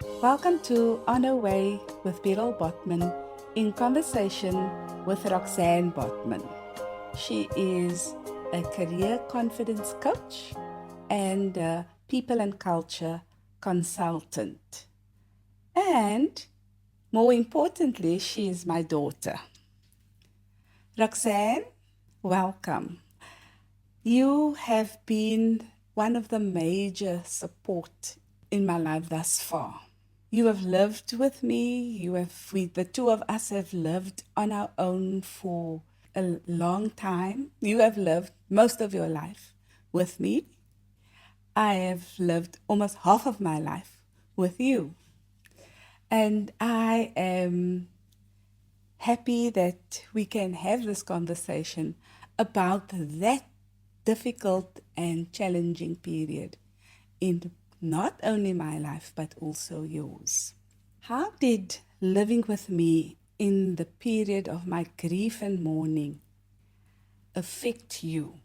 Welcome to On Her Way with Beryl Botman in conversation with Roxanne Botman. She is a career confidence coach and a people and culture consultant. And more importantly, she is my daughter. Roxanne, welcome. You have been one of the major support in my life thus far. You have lived with me. The two of us have lived on our own for a long time. You have lived most of your life with me. I have lived almost half of my life with you. And I am happy that we can have this conversation about that difficult and challenging period in not only my life but also yours. How did living with me in the period of my grief and mourning affect you?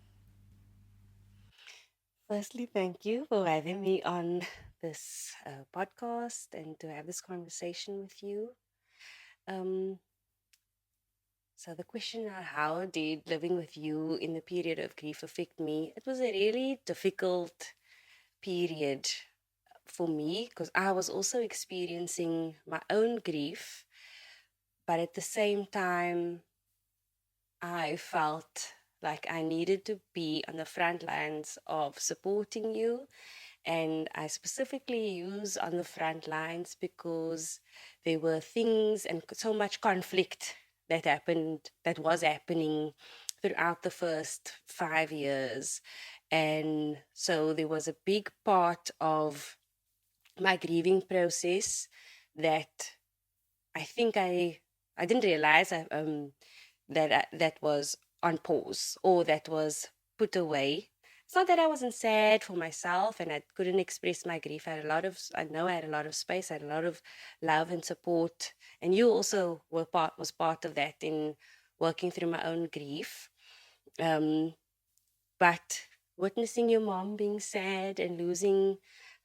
Firstly, thank you for having me on this podcast and to have this conversation with you. Um, so, the question how did living with you in the period of grief affect me? It was a really difficult period for me because I was also experiencing my own grief, but at the same time, I felt like I needed to be on the front lines of supporting you. And I specifically use on the front lines because there were things and so much conflict that was happening throughout the first 5 years. And so there was a big part of my grieving process that I think I didn't realize that was on pause or that was put away. It's not that I wasn't sad for myself and I couldn't express my grief. I know I had a lot of space, I had a lot of love and support, and you also was part of that in working through my own grief. Um, but witnessing your mom being sad and losing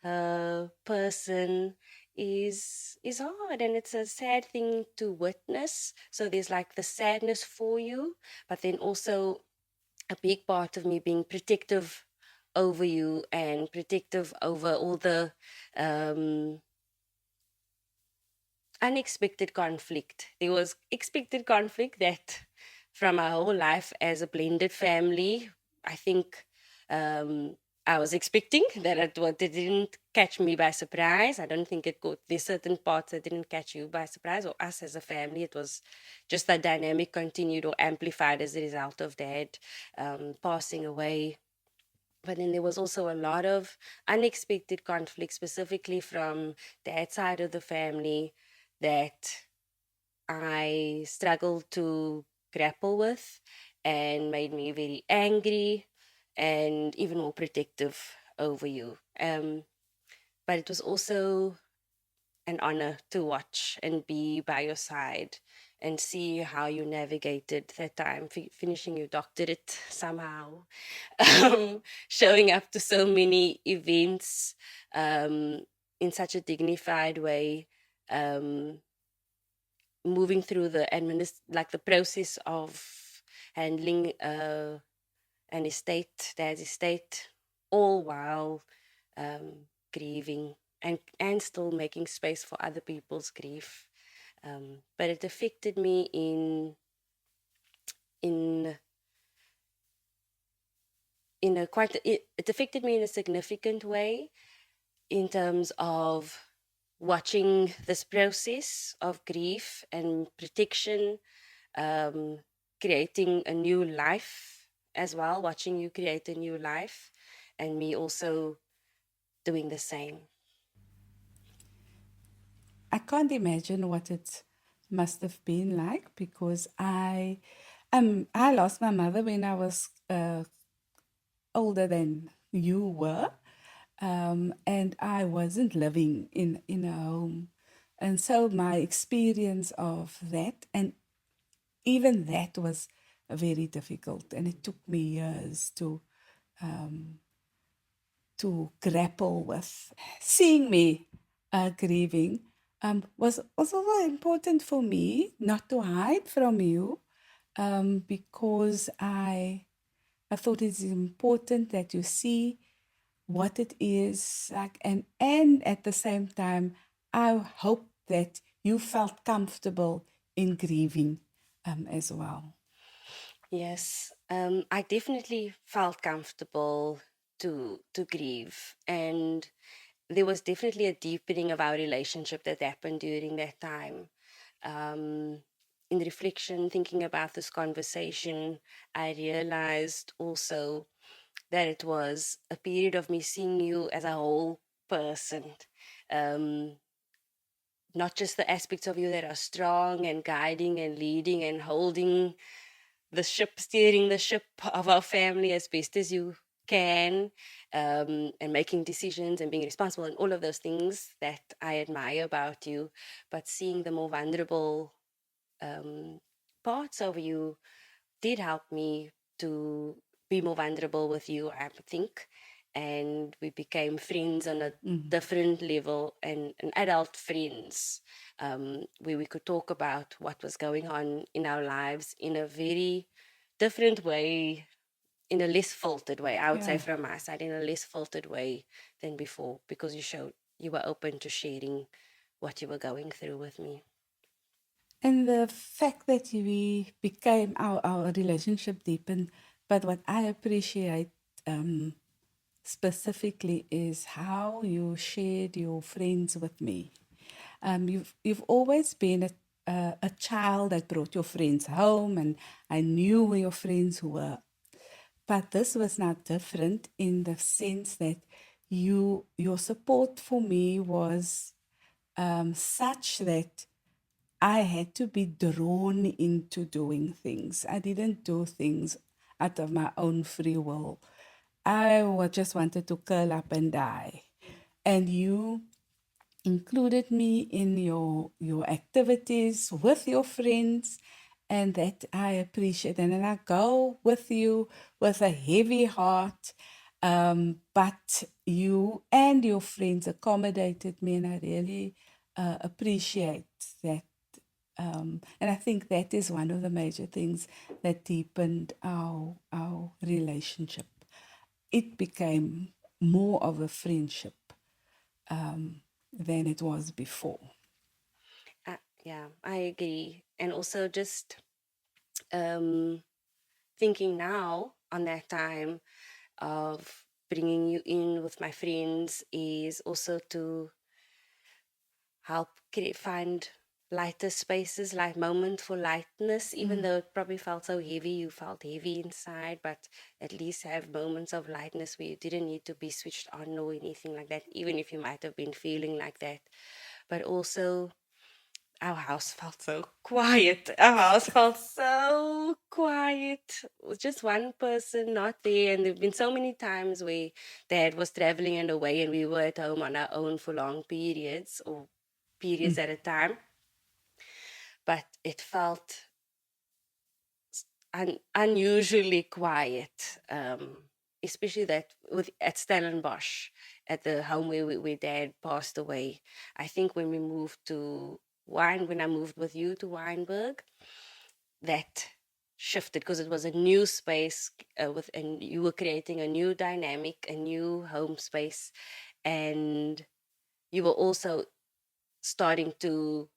a person is hard, and it's a sad thing to witness. So there's like the sadness for you, but then also a big part of me being protective over you and protective over all the um unexpected conflict. There was expected conflict that from our whole life as a blended family, I think I was expecting that it didn't catch me by surprise. I don't think it got, there's certain parts that didn't catch you by surprise or us as a family. It was just that dynamic continued or amplified as a result of dad passing away. But then there was also a lot of unexpected conflict, specifically from dad's side of the family, that I struggled to grapple with and made me very angry and even more protective over you. But it was also an honor to watch and be by your side and see how you navigated that time, finishing your doctorate somehow, showing up to so many events um, in such a dignified way, um, moving through like the process of handling an estate, dad's estate, all while grieving and still making space for other people's grief. But it affected me in in a quite it affected me in a significant way in terms of watching this process of grief and protection, um, creating a new life as well, watching you create a new life, and me also doing the same. I can't imagine what it must have been like because I lost my mother when I was older than you were, and I wasn't living in a home, and so my experience of that, and even that was very difficult, and it took me years to grapple with. Seeing me grieving, was also very important for me not to hide from you, because I thought it's important that you see what it is like, and at the same time, I hope that you felt comfortable in grieving, as well. Yes, I definitely felt comfortable to grieve, and there was definitely a deepening of our relationship that happened during that time. Um, in reflection, thinking about this conversation, I realized also that it was a period of me seeing you as a whole person. Um, Not just the aspects of you that are strong and guiding and leading and holding the ship, steering the ship of our family as best as you can, and making decisions and being responsible and all of those things that I admire about you, but seeing the more vulnerable um, parts of you did help me to be more vulnerable with you, I think. And we became friends on a Mm. different level, and adult friends, where we could talk about what was going on in our lives in a very different way, in a less filtered way. I would say Yeah. from my side, in a less filtered way than before, because you showed you were open to sharing what you were going through with me. And the fact that we became our relationship deepened, but what I appreciate, um, specifically is how you shared your friends with me. You've always been a child that brought your friends home, and I knew where your friends were. But this was not different in the sense that your support for me was, such that I had to be drawn into doing things. I didn't do things out of my own free will. Just wanted to curl up and die. And you included me in your activities with your friends, and that I appreciate. And then I go with you with a heavy heart, but you and your friends accommodated me, and I really appreciate that. And I think that is one of the major things that deepened our relationship. It became more of a friendship, than it was before. Yeah, I agree. And also just um, thinking now on that time of bringing you in with my friends is also to help find lighter spaces, like moment for lightness, even Mm. though it probably felt so heavy, you felt heavy inside, but at least have moments of lightness where you didn't need to be switched on or anything like that, even if you might have been feeling like that. But also, our house felt so quiet. Our house felt so quiet. With just one person not there. And there have been so many times where dad was traveling and away, and we were at home on our own for long periods or periods Mm. at a time. But it felt unusually quiet, especially that with at Stellenbosch, at the home where dad passed away. I think when we moved to when I moved with you to Weinberg, that shifted because it was a new space, and you were creating a new dynamic, a new home space, and you were also starting to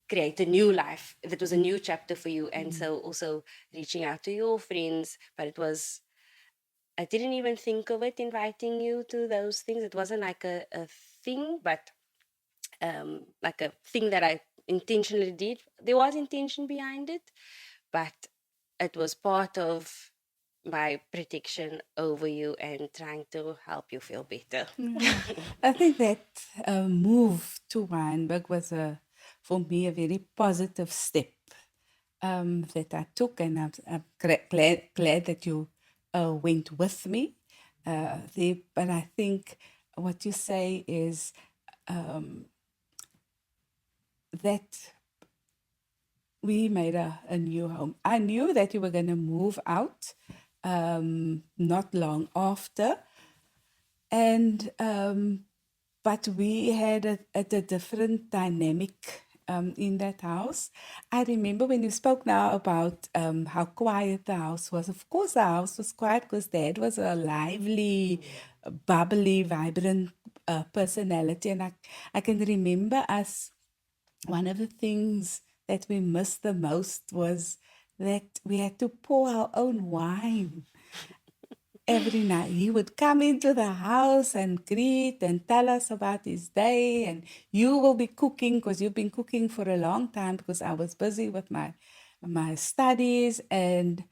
create a new life. That was a new chapter for you. And Mm. so also reaching out to your friends, but it was, I didn't even think of it inviting you to those things. It wasn't like a thing, but like a thing that I intentionally did. There was intention behind it, but it was part of my protection over you and trying to help you feel better. Yeah. I think that move to Weinberg was, for me, a very positive step, that I took, and I'm glad that you went with me there. But I think what you say is, that we made a new home. I knew that you were going to move out, not long after, and but we had a different dynamic in that house. I remember when you spoke now about how quiet the house was. Of course, the house was quiet because Dad was a lively, bubbly, vibrant personality. And I can remember us, one of the things that we missed the most was that we had to pour our own wine every night. He would come into the house and greet and tell us about his day. And you will be cooking because you've been cooking for a long time, because I was busy with my studies. And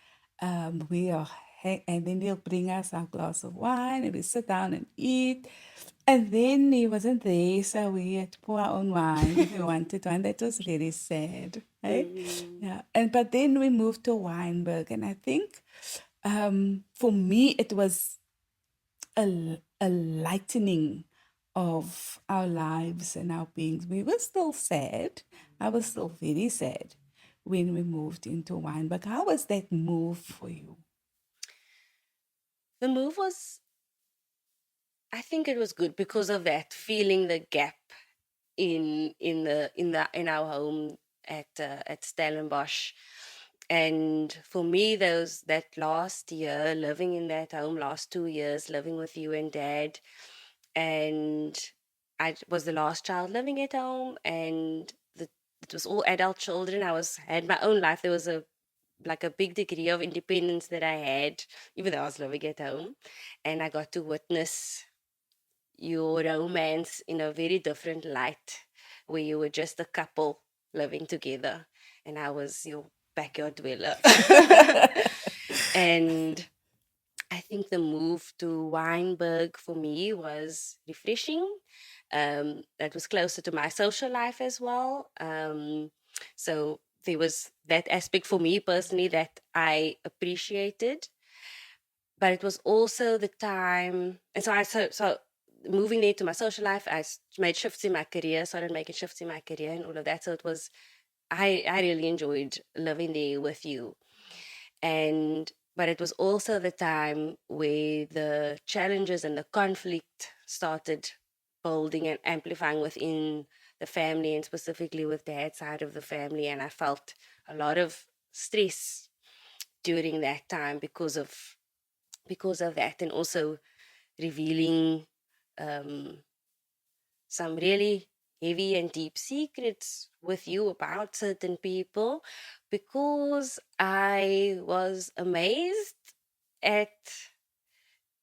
we are, and then he'll bring us our glass of wine and we sit down and eat. And then he wasn't there, so we had to pour our own wine if we wanted one. That was very sad, right? Mm. Yeah. And but then we moved to Weinberg, and I think for me it was a lightening of our lives and our beings. We were still sad. I was still very sad when we moved into Weinberg. How was that move for you? The move was, I think it was good because of that, feeling the gap in our home at Stellenbosch. And for me, those that last year living in that home, last 2 years living with you and Dad, and I was the last child living at home, and it was all adult children. Had my own life. There was a big degree of independence that I had, even though I was living at home, and I got to witness your romance in a very different light, where you were just a couple living together, and I was your backyard dweller. And I think the move to Weinberg for me was refreshing. That was closer to my social life as well. So there was that aspect for me personally that I appreciated, but it was also the time, and so moving there to my social life, made shifts in my career, started making shifts in my career and all of that. So it was, I really enjoyed living there with you. And but it was also the time where the challenges and the conflict started building and amplifying within the family, and specifically with Dad's side of the family. And I felt a lot of stress during that time because of that, and also revealing um, some really heavy and deep secrets with you about certain people, because I was amazed at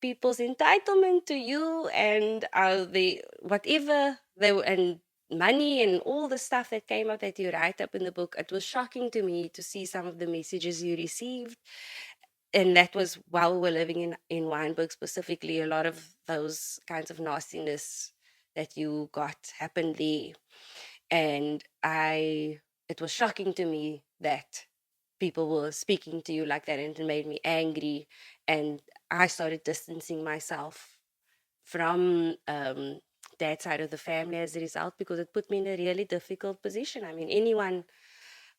people's entitlement to you, and the whatever they were, and money and all the stuff that came up that you write up in the book. It was shocking to me to see some of the messages you received, and that was while we were living in Weinberg specifically. A lot of those kinds of nastiness that you got happened there, and it was shocking to me that people were speaking to you like that, and it made me angry, and I started distancing myself from that side of the family as a result, because it put me in a really difficult position. I mean, anyone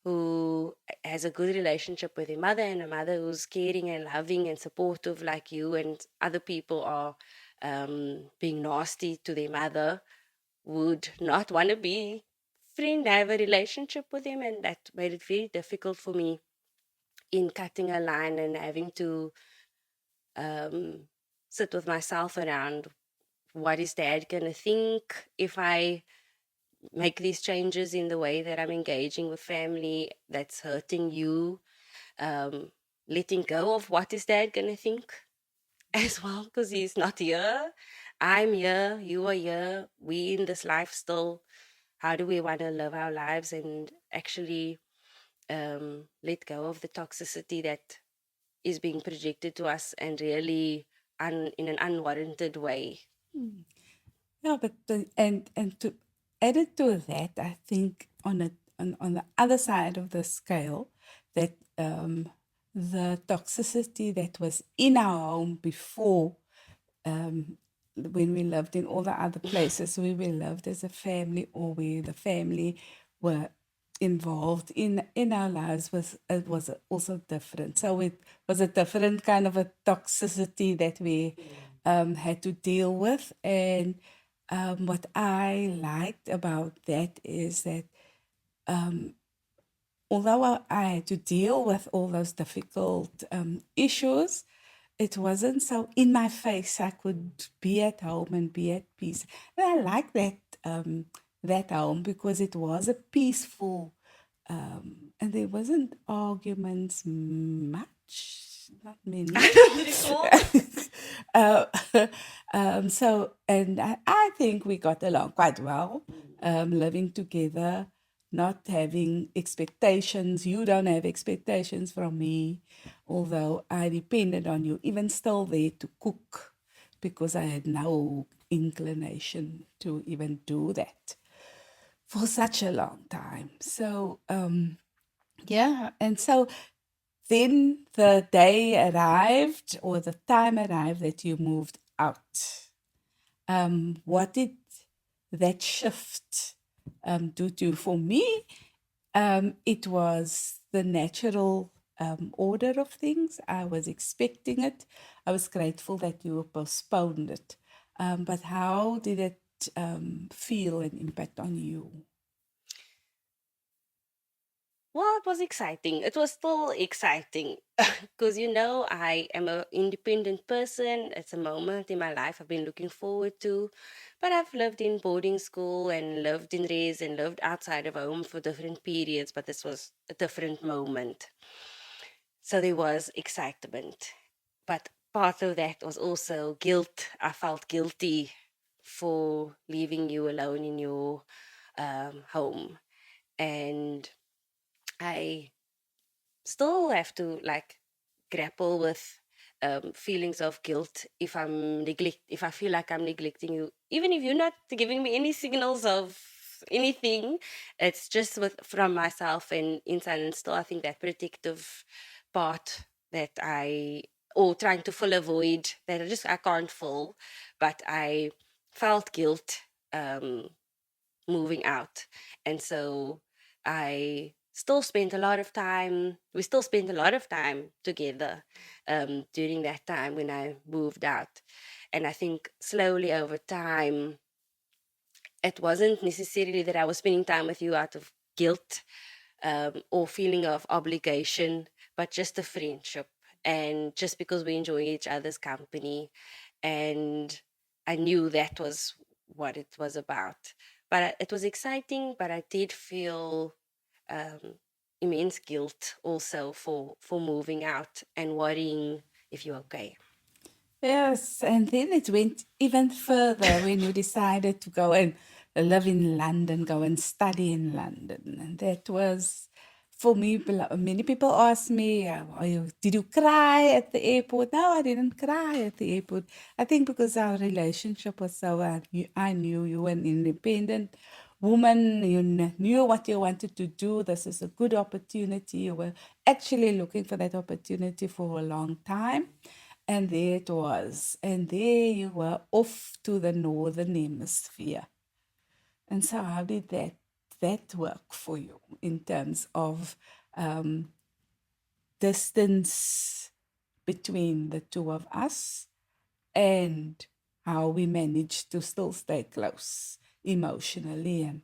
who has a good relationship with their mother, and a mother who's caring and loving and supportive like you, and other people are being nasty to their mother, would not want to be friend, have a relationship with them. And that made it very difficult for me in cutting a line and having to um, sit with myself around, what is Dad going to think if I make these changes in the way that I'm engaging with family that's hurting you. um, Letting go of what is Dad going to think as well, because he's not here. I'm here, you are here, we in this life still. How do we want to live our lives and actually let go of the toxicity that is being projected to us, and really in an unwarranted way? Hmm. Yeah, but and to add it to that, I think on the other side of the scale, that the toxicity that was in our home before, um, when we lived in all the other places where we lived as a family, or where the family were involved in our lives, was it was also different. So it was a different kind of a toxicity that we had to deal with. And what I liked about that is that although I had to deal with all those difficult issues, it wasn't so in my face. I could be at home and be at peace. And I like that home because it was a peaceful, and there wasn't arguments much, not many. I don't recall. uh, and I think we got along quite well, living together, not having expectations. You don't have expectations from me, although I depended on you, even still there to cook, because I had no inclination to even do that for such a long time. So, yeah, and so then the day arrived, or the time arrived that you moved out. What did that shift do to you? For me, it was the natural order of things. I was expecting it. I was grateful that you postponed it. But how did it feel and impact on you? Well, it was exciting. It was still exciting because, I am an independent person. It's a moment in my life I've been looking forward to. But I've lived in boarding school and lived in res and lived outside of home for different periods. But this was a different moment. So there was excitement. But part of that was also guilt. I felt guilty for leaving you alone in your home. And I still have to like grapple with feelings of guilt if I feel like I'm neglecting you, even if you're not giving me any signals of anything. It's just with from myself and inside, and still I think that protective part that I or trying to fill a void that I can't fill, but I felt guilt um moving out. And so we still spent a lot of time together during that time when I moved out. And I think slowly over time, it wasn't necessarily that I was spending time with you out of guilt or feeling of obligation, but just a friendship. And just because we enjoy each other's company. And I knew that was what it was about. But it was exciting, but I did feel um, immense guilt also for moving out and worrying if you're okay. Yes, and then it went even further when you decided to go and live in London, go and study in London. And that was, for me, many people ask me, did you cry at the airport? No, I didn't cry at the airport. I think because our relationship was so, I knew you were an independent woman, you knew what you wanted to do. This is a good opportunity. You were actually looking for that opportunity for a long time. And there it was. And there you were off to the northern hemisphere. And so how did that work for you in terms of distance between the two of us, and how we managed to still stay close emotionally and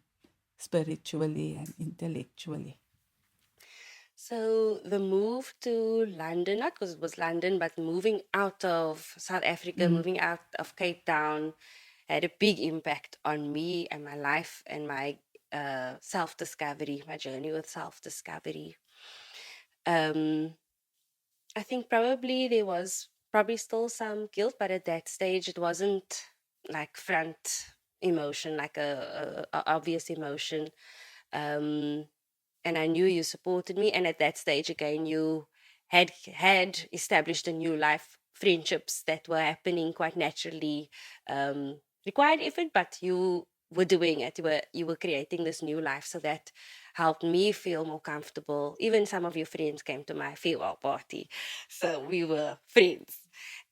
spiritually and intellectually? So the move to London, not because it was London, but moving out of South Africa, Mm. moving out of Cape Town, had a big impact on me and my life and my self discovery, my journey with self discovery. Um, I think probably there was probably still some guilt, but at that stage it wasn't like front emotion, like a obvious emotion. Um, and I knew you supported me. And at that stage, again, you had established a new life, friendships that were happening quite naturally, required effort, but you were doing it. You were creating this new life, so that helped me feel more comfortable. Even some of your friends came to my farewell party, so we were friends,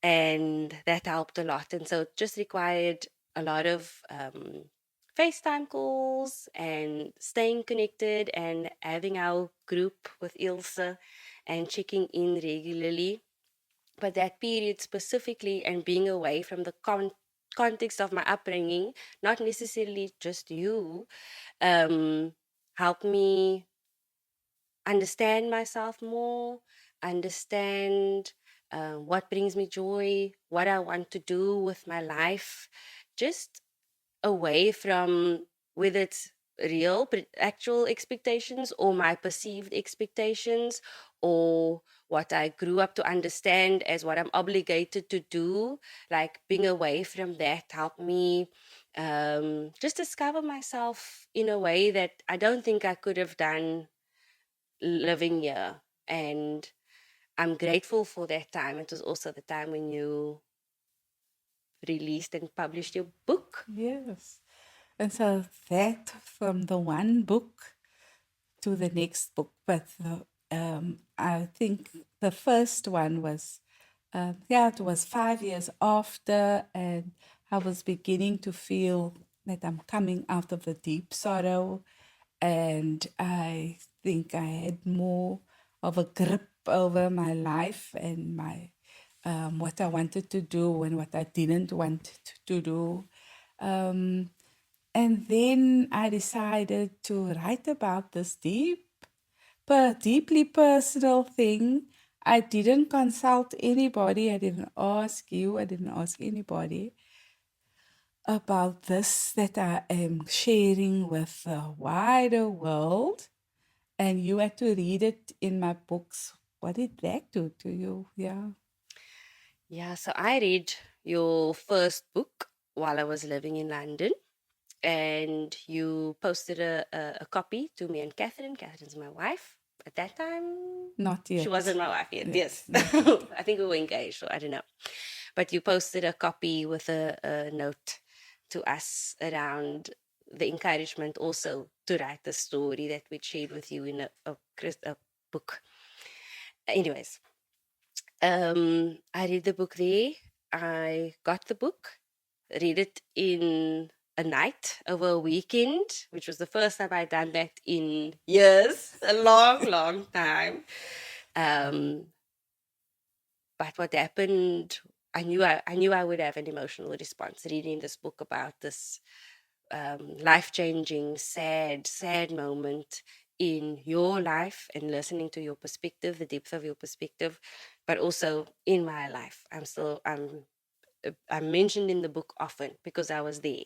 and that helped a lot. And so it just required a lot of FaceTime calls and staying connected and having our group with Ilse and checking in regularly. But that period specifically and being away from the context of my upbringing, not necessarily just you, helped me understand myself more, understand what brings me joy, what I want to do with my life, just away from whether it's real, but actual expectations or my perceived expectations or what I grew up to understand as what I'm obligated to do. Like being away from that helped me just discover myself in a way that I don't think I could have done living here. And I'm grateful for that time. It was also the time when you released and published your book. Yes. And so that from the one book to the next book, but I think the first one was, it was 5 years after, and I was beginning to feel that I'm coming out of the deep sorrow, and I think I had more of a grip over my life and my what I wanted to do and what I didn't want to do. Um, and then I decided to write about this deeply personal thing. I didn't consult anybody. I didn't ask you. I didn't ask anybody about this that I am sharing with the wider world. And you had to read it in my books. What did that do to you? Yeah. Yeah, so I read your first book while I was living in London, and you posted a copy to me and Catherine. Catherine's my wife. At that time, Not she wasn't yet. my wife yet. Yes, Yes. not yet. I think we were engaged, so I don't know. But you posted a copy with a note to us around the encouragement also to write the story that we shared with you in a book. Anyways, I read the book there. I got the book, read it in a night over a weekend, which was the first time I'd done that in years, a long, long time. Um, but what happened, I knew I would have an emotional response reading this book about this life changing, sad moment in your life and listening to your perspective, the depth of your perspective, but also in my life. I'm mentioned in the book often because I was there.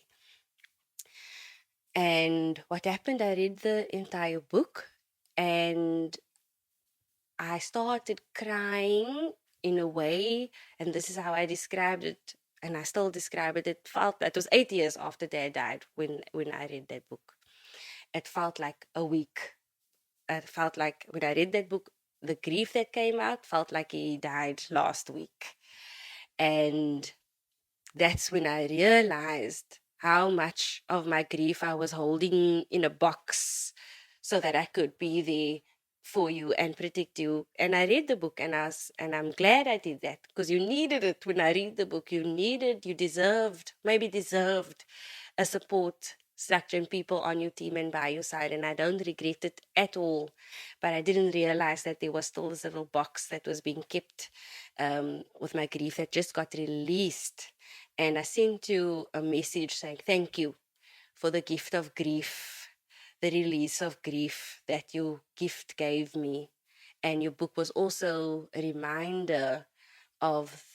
And what happened, I read the entire book and I started crying in a way, and this is how I described it, and I still describe it. It felt that it was 8 years after Dad died when I read that book. It felt like a week. It felt like when I read that book, the grief that came out felt like he died last week. And that's when I realized how much of my grief I was holding in a box so that I could be there for you and protect you. And I read the book and I'm glad I did that because you needed it when I read the book. You deserved a support structure and people on your team and by your side. And I don't regret it at all. But I didn't realize that there was still this little box that was being kept with my grief that just got released. And I sent you a message saying, thank you for the gift of grief, the release of grief that your gift gave me. And your book was also a reminder of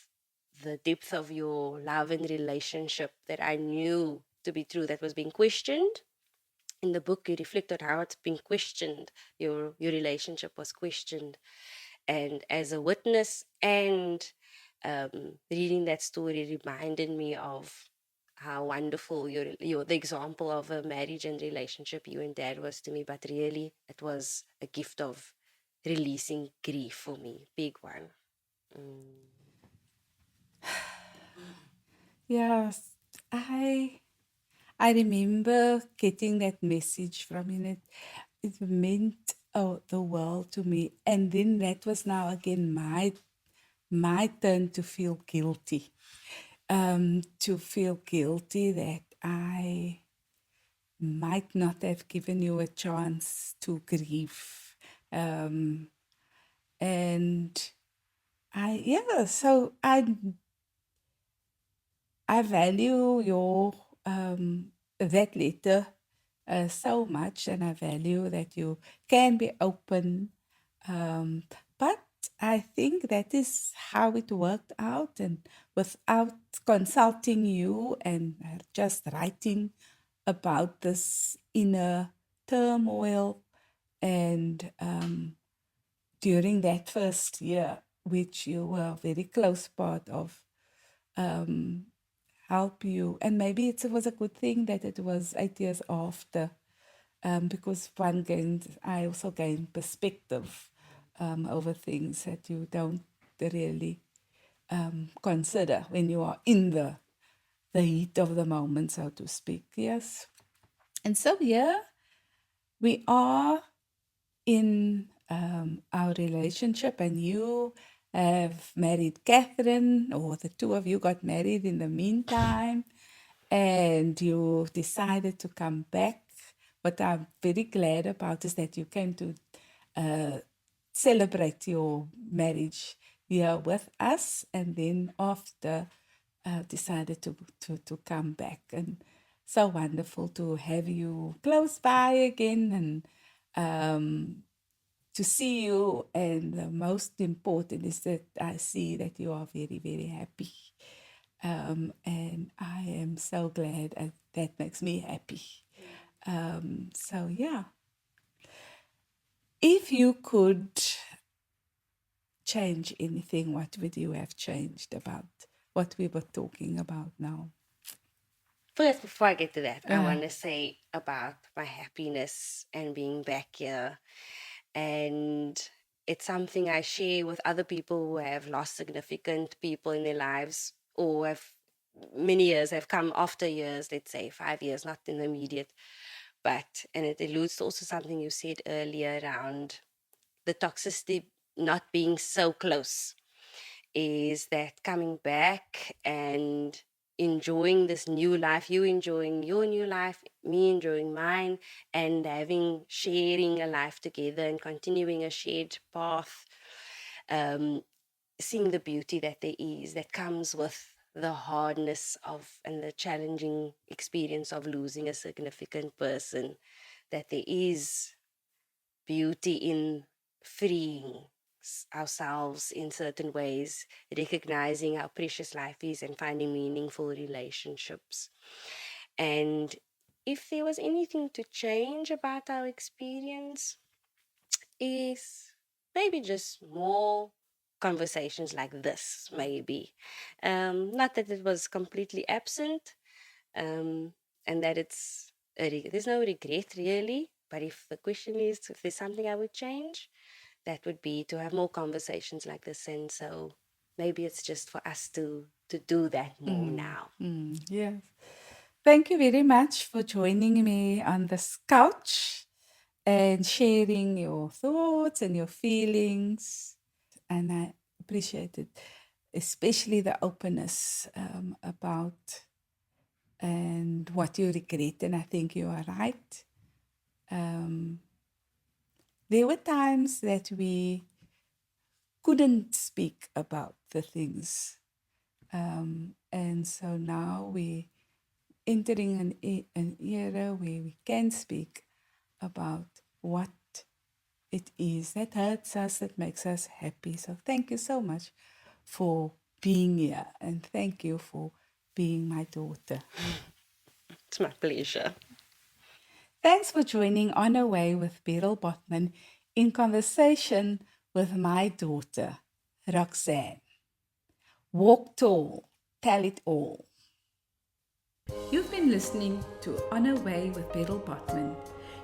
the depth of your love and relationship that I knew to be true, that was being questioned. In the book, you reflect on how it's been questioned. Your relationship was questioned. And as a witness and reading that story reminded me of how wonderful your the example of a marriage and relationship you and Dad was to me. But really, it was a gift of releasing grief for me, big one. Mm. Yes, I remember getting that message from him. It meant the world to me. And then that was now again my turn to feel guilty. To feel guilty that I might not have given you a chance to grieve. Um, and so I I value your that letter so much, and I value that you can be open. Um, but I think that is how it worked out, and without consulting you and just writing about this inner turmoil, and during that first year, which you were a very close part of, um, help you. And maybe it was a good thing that it was 8 years after, because I also gained perspective over things that you don't really consider when you are in the heat of the moment, so to speak. Yes. And so here we are in our relationship, and you have married Catherine, or the two of you got married in the meantime, and you decided to come back. What I'm very glad about is that you came to celebrate your marriage here with us, and then after decided to come back. And so wonderful to have you close by again, and to see you. And the most important is that I see that you are very, very happy. And I am so glad, that makes me happy. So, yeah. If you could change anything, what would you have changed about what we were talking about now? First, before I get to that, I want to say about my happiness and being back here. And it's something I share with other people who have lost significant people in their lives, or have many years have come after years, let's say 5 years, not in the immediate. But, and it alludes to also something you said earlier around the toxicity not being so close, is that coming back and enjoying this new life, you enjoying your new life, me enjoying mine, and sharing a life together and continuing a shared path, seeing the beauty that there is that comes with the hardness of and the challenging experience of losing a significant person, that there is beauty in freeing ourselves in certain ways, recognizing how precious life is and finding meaningful relationships. And if there was anything to change about our experience, is maybe just more conversations like this, maybe. Not that it was completely absent, and that there's no regret really. But if the question is if there's something I would change, that would be to have more conversations like this. And so maybe it's just for us to do that more now. Yes. Thank you very much for joining me on this couch and sharing your thoughts and your feelings. And I appreciate it, especially the openness about and what you regret. And I think you are right. There were times that we couldn't speak about the things. And so now we entering an era where we can speak about what it is that hurts us, that makes us happy. So thank you so much for being here, and thank you for being my daughter. It's my pleasure. Thanks for joining On Our Way with Beryl Botman in conversation with my daughter, Roxanne. Walk tall, tell it all. You've been listening to On Our Way with Beryl Botman.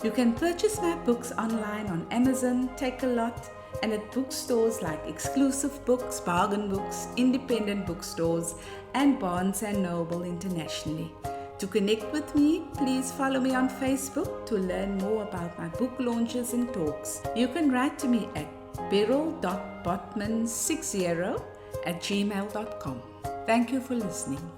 You can purchase my books online on Amazon, Take-A-Lot, and at bookstores like Exclusive Books, Bargain Books, independent bookstores, and Barnes & Noble internationally. To connect with me, please follow me on Facebook to learn more about my book launches and talks. You can write to me at beryl.botman60@gmail.com. Thank you for listening.